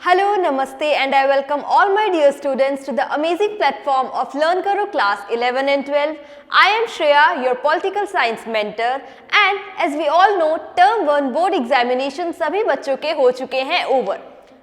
Hello, Namaste, and I welcome all my dear students to the amazing platform of LearnKaro class 11 and 12. I am Shreya, your political science mentor, and as we all know, term 1 board examination सभी बच्चों के हो चुके हैं over.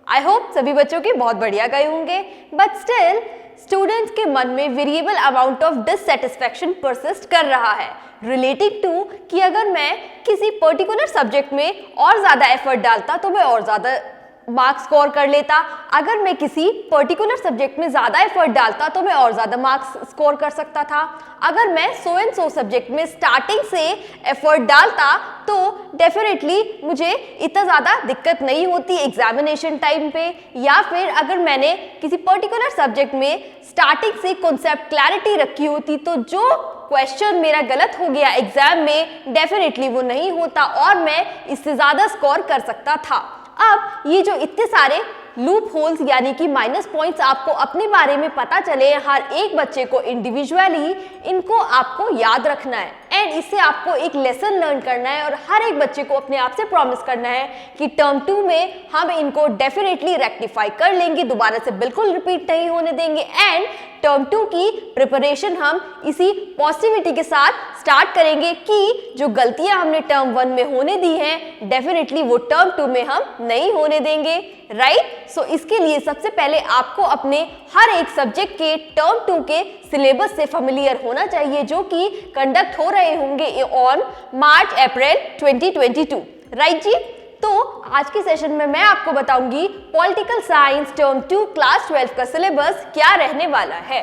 I hope सभी बच्चों के बहुत बढ़िया गए होंगे, but still स्टूडेंट्स के मन में variable amount of dissatisfaction persist कर रहा है रिलेटिंग टू कि अगर मैं किसी पर्टिकुलर सब्जेक्ट में और ज़्यादा एफर्ट डालता तो मैं और ज़्यादा मार्क्स स्कोर कर लेता, अगर मैं किसी पर्टिकुलर सब्जेक्ट में ज़्यादा एफर्ट डालता तो मैं और ज़्यादा मार्क्स स्कोर कर सकता था, अगर मैं सो एंड सो सब्जेक्ट में स्टार्टिंग से एफर्ट डालता तो डेफिनेटली मुझे इतना ज़्यादा दिक्कत नहीं होती एग्जामिनेशन टाइम पे, या फिर अगर मैंने किसी पर्टिकुलर सब्जेक्ट में स्टार्टिंग से कॉन्सेप्ट क्लैरिटी रखी होती तो जो क्वेश्चन मेरा गलत हो गया एग्जाम में डेफिनेटली वो नहीं होता और मैं इससे ज़्यादा स्कोर कर सकता था। अब ये जो इतने सारे लूप होल्स यानी कि माइनस पॉइंट्स आपको अपने बारे में पता चले, हर एक बच्चे को इंडिविजुअली इनको आपको याद रखना है एंड इससे आपको एक लेसन लर्न करना है और हर एक बच्चे को अपने आप से प्रॉमिस करना है कि टर्म 2 में हम इनको डेफिनेटली रेक्टिफाई कर लेंगे, दोबारा से बिल्कुल रिपीट नहीं होने देंगे एंड टर्म 2 की प्रिपरेशन हम इसी पॉजिटिविटी के साथ स्टार्ट करेंगे कि जो गलतियां हमने टर्म 1 में होने दी हैं डेफिनेटली वो टर्म 2 में हम नहीं होने देंगे, राइट? सो इसके लिए सबसे पहले आपको अपने हर एक सब्जेक्ट के टर्म 2 के सिलेबस से फेमिलियर होना चाहिए जो कि कंडक्ट हो रहे होंगे ऑन मार्च अप्रैल 2022, राइट जी? तो आज के सेशन में मैं आपको बताऊंगी पॉलिटिकल साइंस टर्म 2 क्लास 12 का सिलेबस क्या रहने वाला है,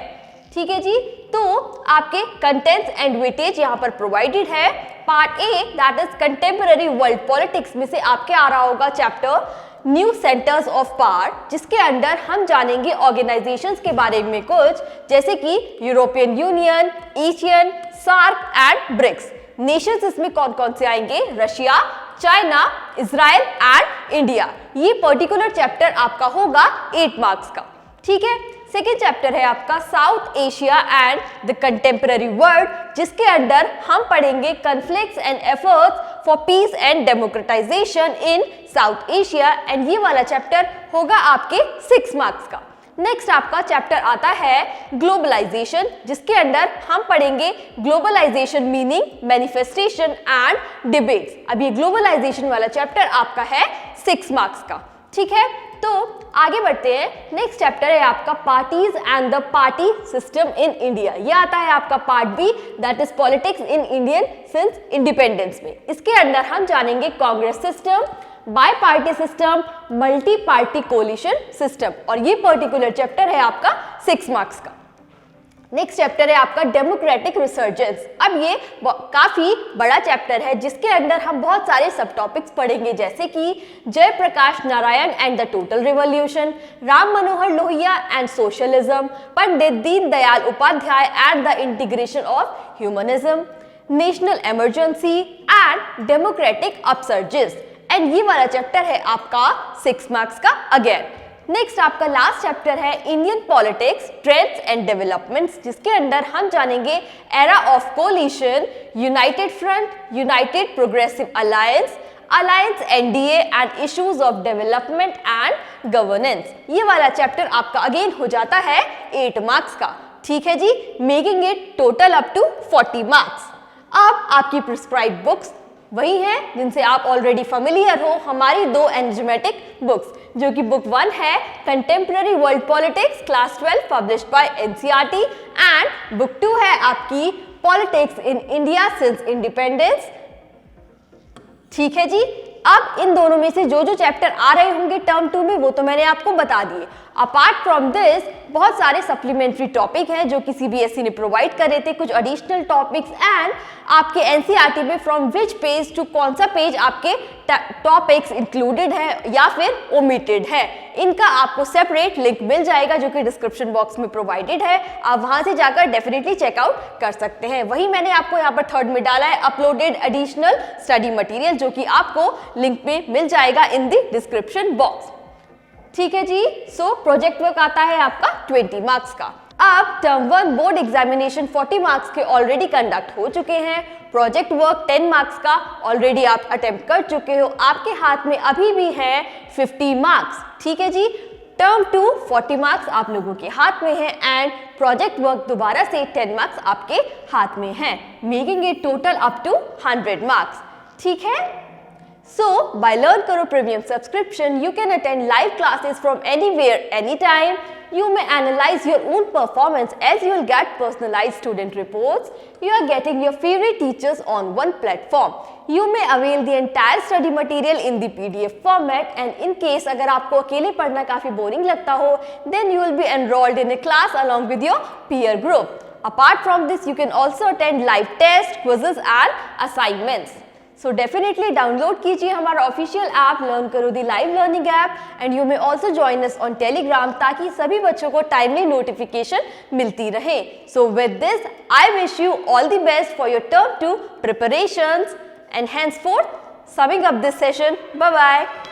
ठीक है जी? तो आपके कंटेंट्स एंड वेटेज यहाँ पर प्रोवाइडेड है। Part A that is contemporary world politics में से आपके आ रहा होगा chapter new centres of power, जिसके अंदर हम जानेंगे ऑर्गेनाइजेशंस के बारे में कुछ, जैसे कि European Union, Asian, SAARC and BRICS. Nations इसमें कौन कौन से आएंगे? Russia, China, Israel and India. ये पर्टिकुलर चैप्टर आपका होगा 8 मार्क्स का, ठीक है? सेकेंड चैप्टर है आपका south Asia and the contemporary world, जिसके अंदर हम पढ़ेंगे conflicts and efforts for piece and democratisation in south Asia and ये वाला चैप्टर होगा आपके 6 मार्क्स का। नेक्स्ट आपका चैप्टर आता है ग्लोबलाइजेशन, जिसके अंदर हम पढ़ेंगे globalisation meaning, manifestation and debates. अब ये ग्लोबलाइजेशन वाला चैप्टर आपका है 6 मार्क्स का, ठीक है? तो आगे बढ़ते हैं। नेक्स्ट चैप्टर है आपका parties and the party system in India. ये आता है आपका part B that is politics in Indian since independence में। इसके अंदर हम जानेंगे Congress system, bi party system, multi party coalition system और ये पर्टिकुलर चैप्टर है आपका 6 मार्क्स का। नेक्स्ट चैप्टर है आपका डेमोक्रेटिक रिसर्जेंस। अब ये काफी बड़ा चैप्टर है जिसके अंदर हम बहुत सारे सब टॉपिक्स पढ़ेंगे, जैसे कि Jayaprakash Narayan and the total revolution, Ram Manohar Lohia and socialism, Pandit Deendayal Upadhyaya and the integration of humanism, national emergency and democratic upsurges एंड ये वाला चैप्टर है आपका 6 मार्क्स का अगेन। नेक्स्ट आपका लास्ट चैप्टर है Indian politics trends and developments, जिसके अंदर हम जानेंगे era of coalition, united front, united progressive alliance, alliance NDA and issues of development and governance. ये वाला चैप्टर आपका अगेन हो जाता है 8 मार्क्स का, ठीक है जी? Making it total up to 40 marks. अब आपकी प्रिस्क्राइब बुक्स वही हैं जिनसे आप ऑलरेडी फेमिलियर हो, हमारी 2 एनर्जेटिक बुक्स, जो कि बुक 1 है contemporary world politics class 12 published by NCERT and book 2 है आपकी politics in India since independence, ठीक है जी? अब इन दोनों में से जो जो चैप्टर आ रहे होंगे टर्म 2 में वो तो मैंने आपको बता दिए। अपार्ट फ्रॉम दिस बहुत सारे सप्लीमेंट्री टॉपिक हैं जो कि सीबीएसई ने प्रोवाइड करे थे, कुछ एडिशनल टॉपिक्स एंड आपके एनसीईआरटी में फ्रॉम विच पेज टू कौन सा पेज आपके टॉपिक्स इंक्लूडेड है या फिर ओमिटेड है, इनका आपको सेपरेट लिंक मिल जाएगा जो कि डिस्क्रिप्शन बॉक्स में प्रोवाइडेड है। आप वहां से जाकर डेफिनेटली चेकआउट कर सकते हैं। वही मैंने आपको यहाँ पर थर्ड में डाला है अपलोडेड एडिशनल स्टडी मटेरियल, जो कि आपको लिंक में मिल जाएगा इन द डिस्क्रिप्शन बॉक्स, ठीक है जी? सो प्रोजेक्ट वर्क आता है आपका 20 मार्क्स का। अब टर्म 1 बोर्ड एग्जामिनेशन 40 मार्क्स के ऑलरेडी कंडक्ट हो चुके हैं। प्रोजेक्ट वर्क 10 मार्क्स का ऑलरेडी आप अटेम्प्ट कर चुके हो। आपके हाथ में अभी भी है 50 मार्क्स, ठीक है जी। टर्म 2 40 मार्क्स आप लोगों के हाथ में है एंड प्रोजेक्ट वर्क दोबारा से 10 मार्क्स आपके हाथ में है, making it total up to 100 marks, ठीक है। So, by LearnKaro Premium subscription, you can attend live classes from anywhere, anytime. You may analyze your own performance as you will get personalized student reports. You are getting your favorite teachers on one platform. You may avail the entire study material in the PDF format and in case अगर आपको अकेले पढ़ना काफ़ी boring लगता हो, then you will be enrolled in a class along with your peer group. Apart from this, you can also attend live tests, quizzes and assignments. So definitely download कीजिए हमारा official app LearnKaro the live learning app and you may also join us on Telegram ताकि सभी बच्चों को timely notification मिलती रहे। So with this I wish you all the best for your term 2 preparations and henceforth summing up this session, bye bye.